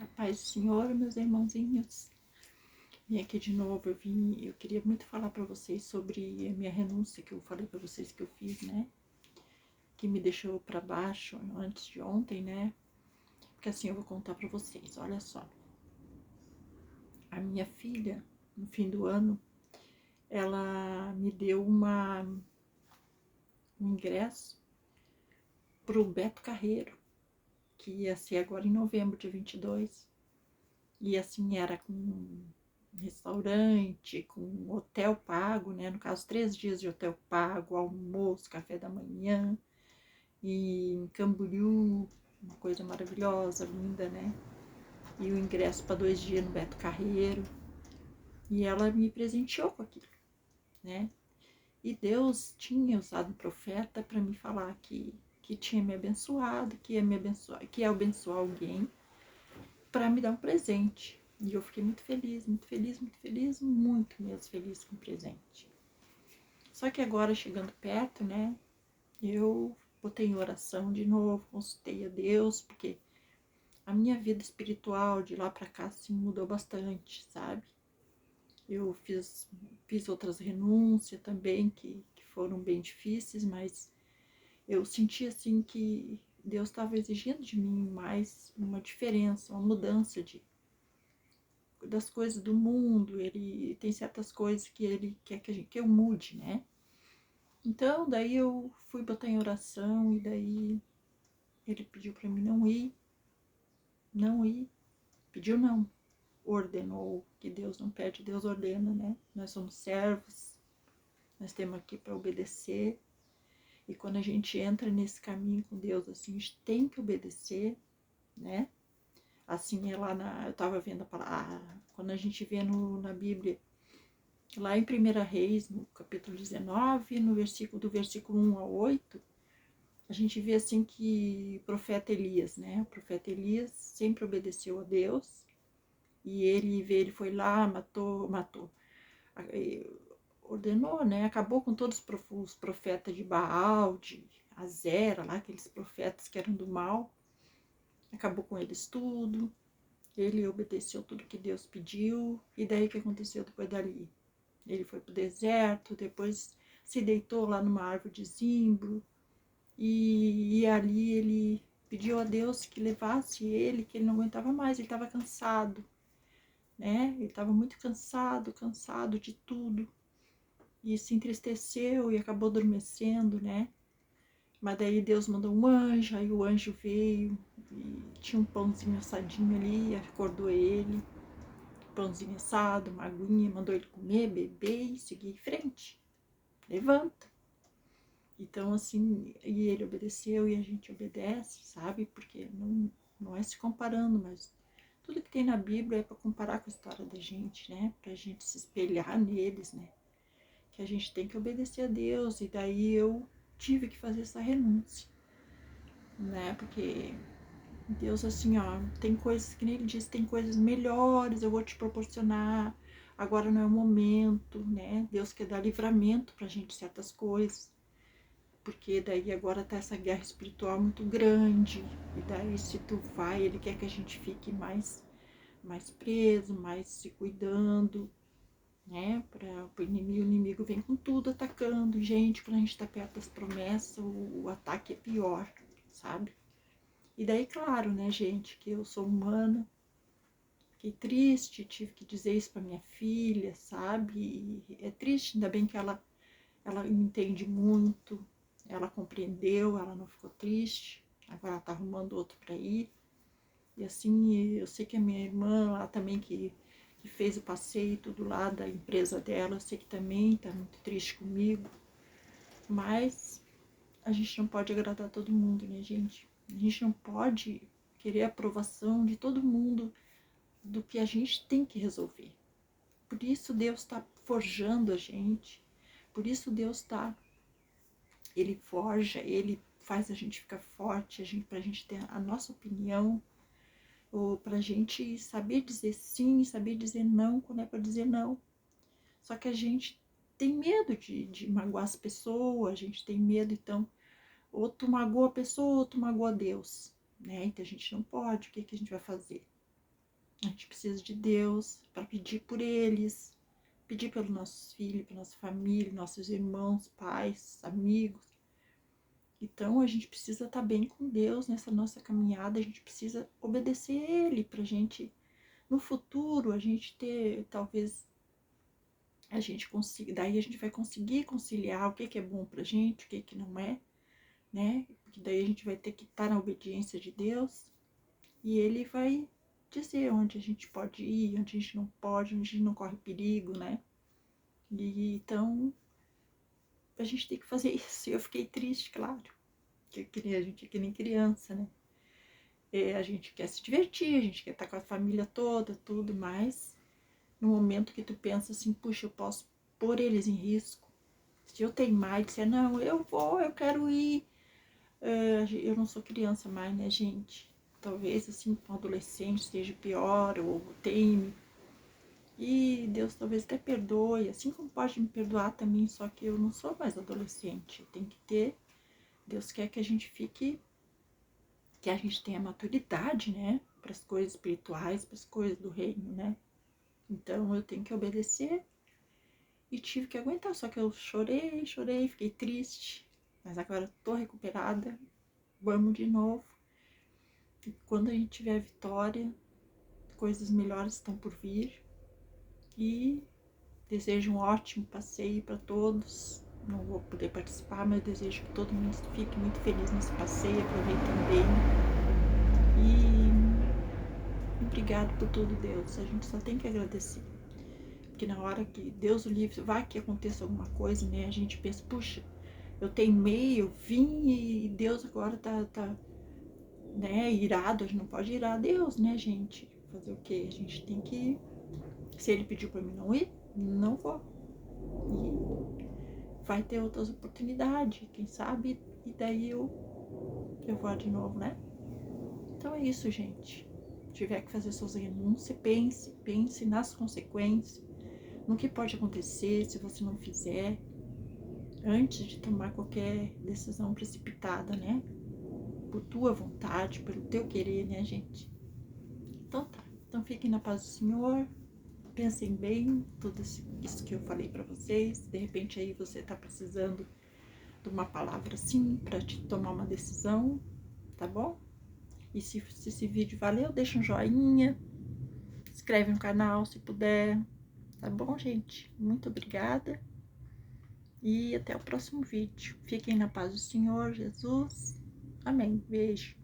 A paz do Senhor, meus irmãozinhos. Vim aqui de novo, eu queria muito falar para vocês sobre a minha renúncia que eu falei para vocês que eu fiz, né? Que me deixou para baixo antes de ontem, né? Porque assim eu vou contar para vocês, olha só. A minha filha, no fim do ano, ela me deu um ingresso pro Beto Carreiro, que ia ser agora em novembro, dia 22. E assim, era com restaurante, com hotel pago, né? No caso, 3 dias de hotel pago, almoço, café da manhã, e em Camboriú, uma coisa maravilhosa, linda, né? E o ingresso para 2 dias no Beto Carreiro. E ela me presenteou com aquilo, né? E Deus tinha usado um profeta para me falar que tinha me abençoado, que ia me abençoar, que ia abençoar alguém para me dar um presente. E eu fiquei muito feliz, muito feliz, muito feliz, muito mesmo feliz com o presente. Só que agora, chegando perto, né, eu botei em oração de novo, consultei a Deus, porque a minha vida espiritual de lá para cá se mudou bastante, sabe? Eu fiz outras renúncias também que foram bem difíceis, mas eu senti assim que Deus estava exigindo de mim mais uma diferença, uma mudança das coisas do mundo. Ele tem certas coisas que ele quer que eu mude, né? Então, daí eu fui botar em oração e daí ele pediu para mim não ir, pediu não, ordenou, que Deus não pede, Deus ordena, né? Nós somos servos, nós temos aqui para obedecer, e quando a gente entra nesse caminho com Deus, assim, a gente tem que obedecer, né? Assim, eu estava vendo a palavra, quando a gente vê na Bíblia, lá em 1 Reis, no capítulo 19, do versículo 1 ao 8, a gente vê assim que o profeta Elias, né? O profeta Elias sempre obedeceu a Deus e ele foi lá, matou, ordenou, né? Acabou com todos os profetas de Baal, de Azera, lá, aqueles profetas que eram do mal. Acabou com eles tudo. Ele obedeceu tudo que Deus pediu. E daí o que aconteceu depois dali? Ele foi pro deserto, depois se deitou lá numa árvore de zimbro, e ali ele pediu a Deus que levasse ele, que ele não aguentava mais, ele estava cansado, né? Ele estava muito cansado de tudo, e se entristeceu e acabou adormecendo, né? Mas daí Deus mandou um anjo, aí o anjo veio e tinha um pãozinho assadinho ali, acordou ele, pãozinho assado, uma aguinha, mandou ele comer, beber e seguir em frente. Levanta. Então, assim, e ele obedeceu e a gente obedece, sabe? Porque não é se comparando, mas tudo que tem na Bíblia é para comparar com a história da gente, né? Pra gente se espelhar neles, né? Que a gente tem que obedecer a Deus. E daí eu tive que fazer essa renúncia, né? Porque Deus, assim, ó, tem coisas que nem ele disse, tem coisas melhores, eu vou te proporcionar. Agora não é o momento, né? Deus quer dar livramento pra gente certas coisas, porque daí agora tá essa guerra espiritual muito grande, e daí se tu vai, ele quer que a gente fique mais preso, mais se cuidando, né, para o inimigo vem com tudo atacando, gente, quando a gente tá perto das promessas, o ataque é pior, sabe? E daí, claro, né, gente, que eu sou humana, fiquei triste, tive que dizer isso pra minha filha, sabe? E é triste, ainda bem que ela me entende muito, ela compreendeu, ela não ficou triste, agora ela tá arrumando outro para ir. E assim, eu sei que a minha irmã lá também, que fez o passeio tudo lá da empresa dela, eu sei que também tá muito triste comigo, mas a gente não pode agradar todo mundo, né, gente? A gente não pode querer a aprovação de todo mundo do que a gente tem que resolver. Por isso Deus está forjando a gente, por isso Deus está, ele forja, ele faz a gente ficar forte, pra gente ter a nossa opinião, ou pra gente saber dizer sim, saber dizer não quando é pra dizer não. Só que a gente tem medo de magoar as pessoas, a gente tem medo, então, ou tu magoa a pessoa ou tu magoa Deus, né? Então a gente não pode, o que a gente vai fazer? A gente precisa de Deus para pedir por eles, pedir pelos nossos filhos, pela nossa família, nossos irmãos, pais, amigos. Então a gente precisa estar bem com Deus nessa nossa caminhada, a gente precisa obedecer Ele pra gente, no futuro, a gente ter, talvez, a gente consiga, daí a gente vai conseguir conciliar o que é bom pra gente, o que não é, né? Porque daí a gente vai ter que estar na obediência de Deus e Ele vai dizer onde a gente pode ir, onde a gente não pode, onde a gente não corre perigo, né? E então a gente tem que fazer isso. E eu fiquei triste, claro, que a gente é que nem criança, né? A gente quer se divertir, a gente quer estar com a família toda, tudo, mas no momento que tu pensa assim, puxa, eu posso pôr eles em risco. Se eu teimar e disser, não, eu vou, eu quero ir. Eu não sou criança mais, né, gente? Talvez, assim, com um adolescente seja pior, ou teime. E Deus talvez até perdoe, assim como pode me perdoar também, só que eu não sou mais adolescente. Tem que ter, Deus quer que a gente fique, que a gente tenha maturidade, né? Para as coisas espirituais, para as coisas do reino, né? Então eu tenho que obedecer e tive que aguentar. Só que eu chorei, chorei, fiquei triste. Mas agora tô recuperada. Vamos de novo. E quando a gente tiver vitória, coisas melhores estão por vir. E desejo um ótimo passeio para todos. Não vou poder participar, mas desejo que todo mundo fique muito feliz nesse passeio. Aproveitem bem. E obrigado por tudo, Deus. A gente só tem que agradecer. Porque na hora que Deus o livre, vai que aconteça alguma coisa, né? A gente pensa, puxa, eu teimei, eu vim e Deus agora tá né, irado. A gente não pode irar a Deus, né, gente? Fazer o quê? A gente tem que... Se ele pediu pra mim não ir, não vou. E vai ter outras oportunidades, quem sabe, e daí eu vou de novo, né? Então é isso, gente. Se tiver que fazer suas renúncias, pense nas consequências, no que pode acontecer se você não fizer, antes de tomar qualquer decisão precipitada, né? Por tua vontade, pelo teu querer, né, gente? Então tá. Então fiquem na paz do Senhor. Pensem bem tudo isso que eu falei pra vocês. De repente aí você tá precisando de uma palavra assim pra te tomar uma decisão, tá bom? E se esse vídeo valeu, deixa um joinha, inscreve no canal se puder, tá bom, gente? Muito obrigada e até o próximo vídeo. Fiquem na paz do Senhor Jesus. Amém. Beijo.